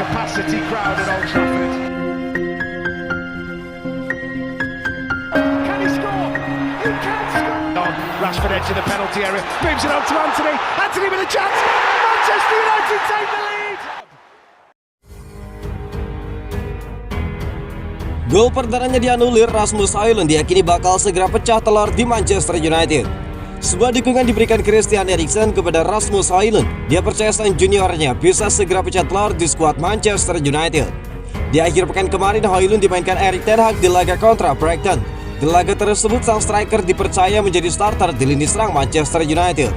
capacity crowd at Old Trafford. Can he score? He can score! On, Rashford edge of the penalty area, moves it on to Anthony. Anthony with a chance. Manchester United take the lead. Gol perdananya dianulir, Rasmus Højlund diyakini bakal segera pecah telur di Manchester United. Sebuah dukungan diberikan Christian Eriksen kepada Rasmus Højlund. Dia percaya sang juniornya bisa segera pecah telur di skuad Manchester United. Di akhir pekan kemarin, Højlund dimainkan Erik ten Hag di laga kontra Brighton. Di laga tersebut, sang striker dipercaya menjadi starter di lini serang Manchester United.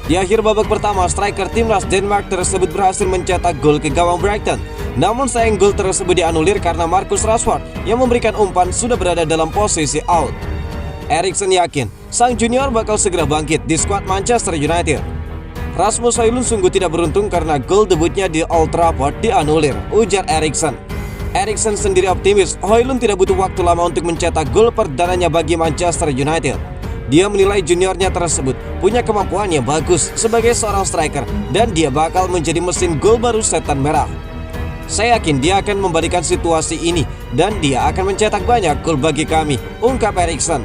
Di akhir babak pertama, striker timnas Denmark tersebut berhasil mencetak gol ke gawang Brighton. Namun sayang gol tersebut dianulir karena Marcus Rashford yang memberikan umpan sudah berada dalam posisi out. Eriksen yakin sang junior bakal segera bangkit di skuad Manchester United. Rasmus Højlund sungguh tidak beruntung karena gol debutnya di Old Trafford dianulir, ujar Eriksen. Eriksen sendiri optimis Højlund tidak butuh waktu lama untuk mencetak gol perdananya bagi Manchester United. Dia menilai juniornya tersebut punya kemampuan yang bagus sebagai seorang striker dan dia bakal menjadi mesin gol baru Setan Merah. Saya yakin dia akan membalikan situasi ini dan dia akan mencetak banyak gol bagi kami, ungkap Eriksen.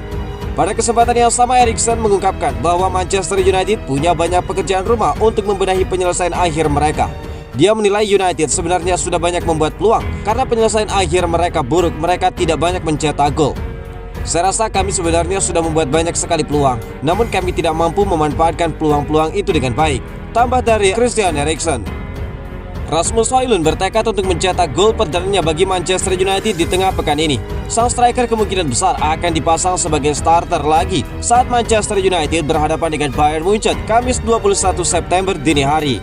Pada kesempatan yang sama, Eriksen mengungkapkan bahwa Manchester United punya banyak pekerjaan rumah untuk membenahi penyelesaian akhir mereka. Dia menilai United sebenarnya sudah banyak membuat peluang karena penyelesaian akhir mereka buruk, mereka tidak banyak mencetak gol. Saya rasa kami sebenarnya sudah membuat banyak sekali peluang, namun kami tidak mampu memanfaatkan peluang-peluang itu dengan baik, tambah dari Christian Eriksen. Rasmus Højlund bertekad untuk mencetak gol perdananya bagi Manchester United di tengah pekan ini. Sang striker kemungkinan besar akan dipasang sebagai starter lagi saat Manchester United berhadapan dengan Bayern Munchen Kamis 21 September dini hari.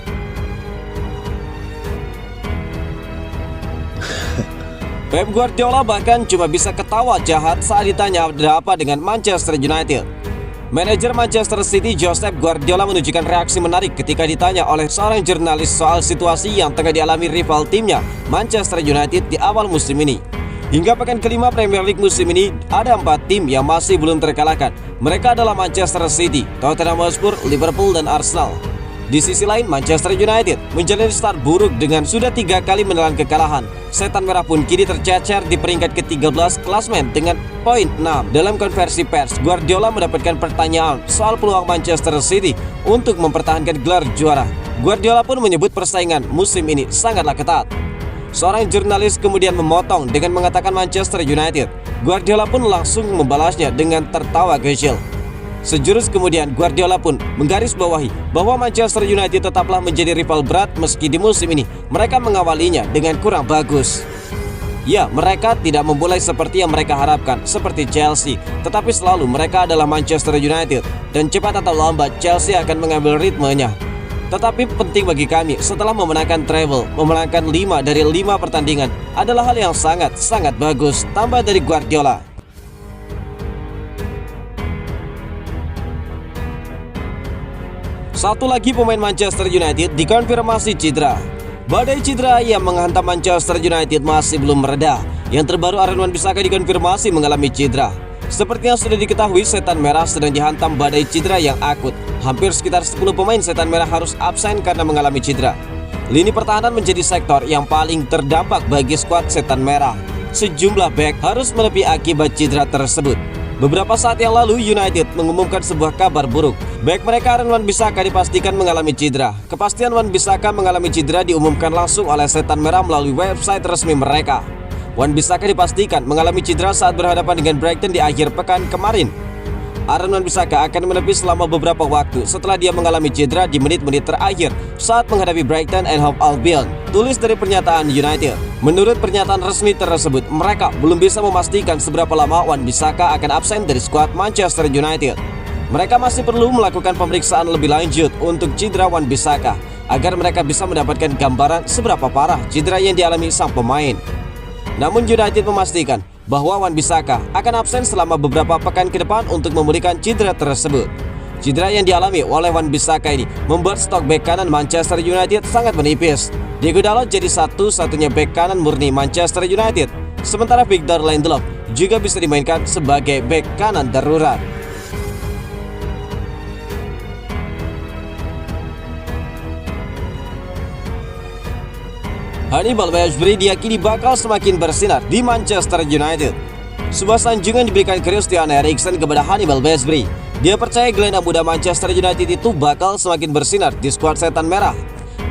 Pep Guardiola bahkan cuma bisa ketawa jahat saat ditanya ada apa dengan Manchester United. Manajer Manchester City Josep Guardiola menunjukkan reaksi menarik ketika ditanya oleh seorang jurnalis soal situasi yang tengah dialami rival timnya, Manchester United, di awal musim ini. Hingga pekan kelima Premier League musim ini, ada 4 tim yang masih belum terkalahkan. Mereka adalah Manchester City, Tottenham Hotspur, Liverpool, dan Arsenal. Di sisi lain, Manchester United menjalani start buruk dengan sudah 3 kali menelan kekalahan. Setan Merah pun kini tercecer di peringkat ke-13 klasmen dengan poin 6. Dalam konversi pers, Guardiola mendapatkan pertanyaan soal peluang Manchester City untuk mempertahankan gelar juara. Guardiola pun menyebut persaingan musim ini sangatlah ketat. Seorang jurnalis kemudian memotong dengan mengatakan Manchester United. Guardiola pun langsung membalasnya dengan tertawa kecil. Sejurus kemudian, Guardiola pun menggarisbawahi bahwa Manchester United tetaplah menjadi rival berat meski di musim ini mereka mengawalinya dengan kurang bagus. Ya, mereka tidak memulai seperti yang mereka harapkan, seperti Chelsea, tetapi selalu mereka adalah Manchester United dan cepat atau lambat Chelsea akan mengambil ritmenya. Tetapi penting bagi kami setelah memenangkan treble, memenangkan 5 dari 5 pertandingan adalah hal yang sangat bagus, tambah dari Guardiola. Satu lagi pemain Manchester United dikonfirmasi cedera. Badai cedera yang menghantam Manchester United masih belum mereda. Yang terbaru, Aaron Wan-Bissaka dikonfirmasi mengalami cedera. Seperti yang sudah diketahui, Setan Merah sedang dihantam badai cedera yang akut. Hampir sekitar 10 pemain Setan Merah harus absen karena mengalami cedera. Lini pertahanan menjadi sektor yang paling terdampak bagi skuad Setan Merah. Sejumlah bek harus menepi akibat cedera tersebut. Beberapa saat yang lalu, United mengumumkan sebuah kabar buruk. Bek mereka Aaron Wan-Bissaka dipastikan mengalami cedera. Kepastian Wan-Bissaka mengalami cedera diumumkan langsung oleh Setan Merah melalui website resmi mereka. Wan-Bissaka dipastikan mengalami cedera saat berhadapan dengan Brighton di akhir pekan kemarin. Aaron Wan-Bissaka akan menepi selama beberapa waktu setelah dia mengalami cedera di menit-menit terakhir saat menghadapi Brighton and Hove Albion, tulis dari pernyataan United. Menurut pernyataan resmi tersebut, mereka belum bisa memastikan seberapa lama Wan-Bissaka akan absen dari skuad Manchester United. Mereka masih perlu melakukan pemeriksaan lebih lanjut untuk cedera Wan-Bissaka agar mereka bisa mendapatkan gambaran seberapa parah cedera yang dialami sang pemain. Namun United memastikan bahwa Wan-Bissaka akan absen selama beberapa pekan ke depan untuk memulihkan cedera tersebut. Cedera yang dialami oleh Wan-Bissaka ini membuat stok bek kanan Manchester United sangat menipis. Diego Dalot jadi satu-satunya bek kanan murni Manchester United. Sementara Victor Lindelof juga bisa dimainkan sebagai bek kanan darurat. Hannibal Mejbri diyakini bakal semakin bersinar di Manchester United. Sebuah sanjungan diberikan Christian Eriksen kepada Hannibal Mejbri. Dia percaya gelandang muda Manchester United itu bakal semakin bersinar di skuad Setan Merah.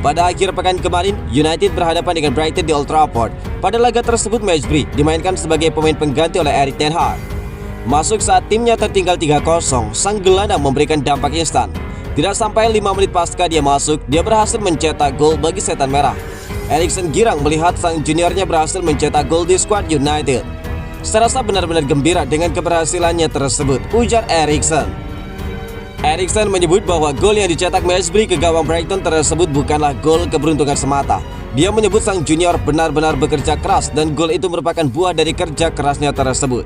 Pada akhir pekan kemarin, United berhadapan dengan Brighton di Old Trafford. Pada laga tersebut, Mejbri dimainkan sebagai pemain pengganti oleh Erik ten Hag. Masuk saat timnya tertinggal 3-0, sang gelandang memberikan dampak instan. Tidak sampai 5 menit pasca dia masuk, dia berhasil mencetak gol bagi Setan Merah. Eriksen girang melihat sang juniornya berhasil mencetak gol di skuad United. Saya rasa benar-benar gembira dengan keberhasilannya tersebut, ujar Eriksen. Eriksen menyebut bahwa gol yang dicetak Mejbri ke gawang Brighton tersebut bukanlah gol keberuntungan semata. Dia menyebut sang junior benar-benar bekerja keras dan gol itu merupakan buah dari kerja kerasnya tersebut.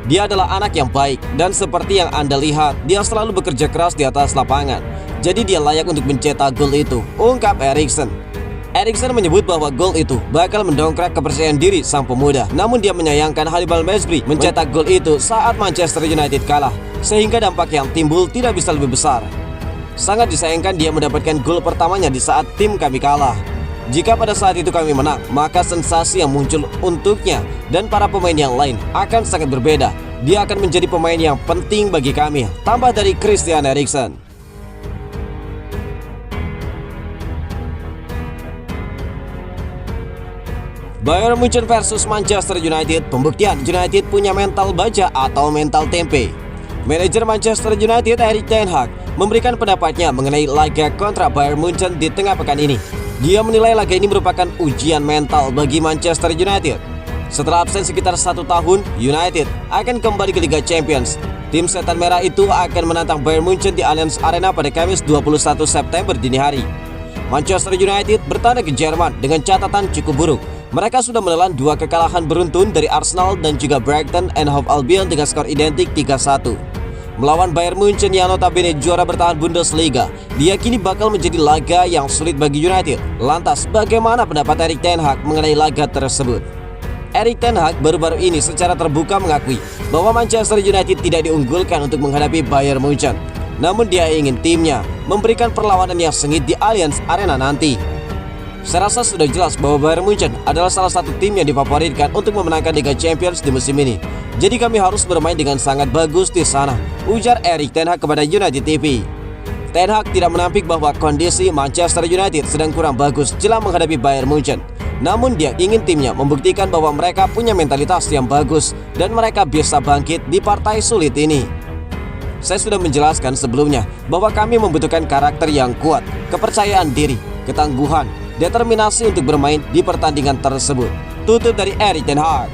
Dia adalah anak yang baik dan seperti yang Anda lihat, dia selalu bekerja keras di atas lapangan. Jadi dia layak untuk mencetak gol itu, ungkap Eriksen. Eriksen menyebut bahwa gol itu bakal mendongkrak kepercayaan diri sang pemuda. Namun dia menyayangkan Hannibal Mejbri mencetak gol itu saat Manchester United kalah, sehingga dampak yang timbul tidak bisa lebih besar. Sangat disayangkan dia mendapatkan gol pertamanya di saat tim kami kalah. Jika pada saat itu kami menang, maka sensasi yang muncul untuknya dan para pemain yang lain akan sangat berbeda. Dia akan menjadi pemain yang penting bagi kami, tambah dari Christian Eriksen. Bayern Munchen versus Manchester United, pembuktian United punya mental baja atau mental tempe. Manajer Manchester United Erik ten Hag memberikan pendapatnya mengenai laga kontra Bayern Munchen di tengah pekan ini. Dia menilai laga ini merupakan ujian mental bagi Manchester United. Setelah absen sekitar 1 tahun, United akan kembali ke Liga Champions. Tim Setan Merah itu akan menantang Bayern Munchen di Allianz Arena pada Kamis 21 September dini hari. Manchester United bertandang ke Jerman dengan catatan cukup buruk. Mereka sudah menelan 2 kekalahan beruntun dari Arsenal dan juga Brighton and Hove Albion dengan skor identik 3-1. Melawan Bayern Munchen yang notabene juara bertahan Bundesliga, diyakini bakal menjadi laga yang sulit bagi United. Lantas, bagaimana pendapat Erik ten Hag mengenai laga tersebut? Erik ten Hag baru-baru ini secara terbuka mengakui bahwa Manchester United tidak diunggulkan untuk menghadapi Bayern Munchen. Namun dia ingin timnya memberikan perlawanan yang sengit di Allianz Arena nanti. Saya rasa sudah jelas bahwa Bayern Munchen adalah salah satu tim yang difavoritkan untuk memenangkan Liga Champions di musim ini. Jadi kami harus bermain dengan sangat bagus di sana, ujar Erik ten Hag kepada United TV. Ten Hag tidak menampik bahwa kondisi Manchester United sedang kurang bagus jelang menghadapi Bayern Munchen. Namun dia ingin timnya membuktikan bahwa mereka punya mentalitas yang bagus dan mereka bisa bangkit di partai sulit ini. Saya sudah menjelaskan sebelumnya bahwa kami membutuhkan karakter yang kuat, kepercayaan diri, ketangguhan, determinasi untuk bermain di pertandingan tersebut. Tutup dari Erik ten Hag.